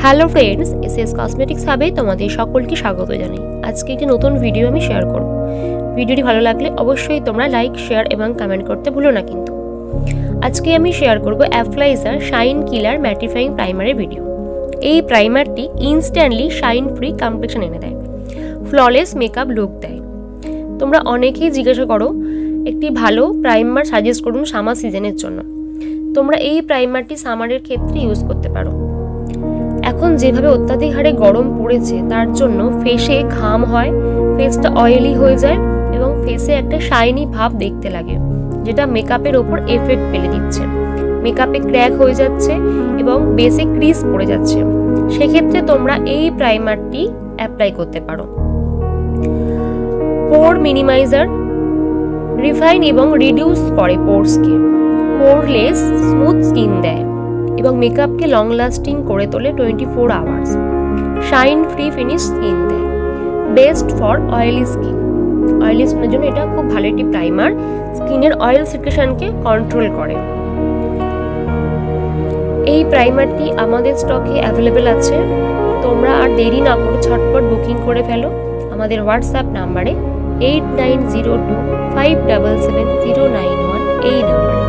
Hello friends, SS cosmetics হাবে তোমাদের সকলকে স্বাগত জানাই। আজকে একটি নতুন ভিডিও আমি শেয়ার করব। ভিডিওটি ভালো লাগলে অবশ্যই তোমরা লাইক, শেয়ার এবং কমেন্ট করতে ভুলো না কিন্তু। আজকে আমি শেয়ার করব অ্যাপ্লাইজার শাইন কিলার ম্যাটিফাইং প্রাইমারের ভিডিও। এই প্রাইমারটি ইনস্ট্যান্টলি শাইন ফ্রি কমপ্লেকশন এনে দেয়, ফ্ললেস মেকআপ লুক দেয়। তোমরা অনেকেই জিজ্ঞাসা করো একটি ভালো প্রাইমার সাজেস্ট করুন সামার সিজনের জন্য। তোমরা এই প্রাইমারটি সামারের ক্ষেত্রে ইউজ করতে পারো। এখন যেভাবে অত্যাধিক হারে গরম পড়েছে তার জন্য ফেসে ঘাম হয়, ফেসটা অয়েলি হয়ে যায় এবং ফেসে একটা শাইনি ভাব দেখতে লাগে, যেটা মেকআপের ওপর এফেক্ট ফেলে দিচ্ছে। মেকআপে ক্র্যাক হয়ে যাচ্ছে এবং বেসে ক্রিজ পড়ে যাচ্ছে। সেক্ষেত্রে তোমরা এই প্রাইমারটি অ্যাপ্লাই করতে পারো। পোর মিনিমাইজার রিফাইন এবং রিডিউস করে পোরসকে, পোরলেস স্মুথ স্কিন দেয় এবং মেকআপকে লং লাস্টিং করে তোলে 24 hours. Shine free finish skin দেয়, best for oily skin. Oily স্কিনের জন্য এটা খুব ভালো একটি প্রাইমার, স্কিনের অয়েল সিক্রেশনকে কন্ট্রোল করে। এই প্রাইমারটি আমাদের স্টকে অ্যাভেলেবেল আছে। তোমরা আর দেরি না করে ঝটপট বুকিং করে ফেলো আমাদের হোয়াটসঅ্যাপ নাম্বারে 8902577091 এই নাম্বারে।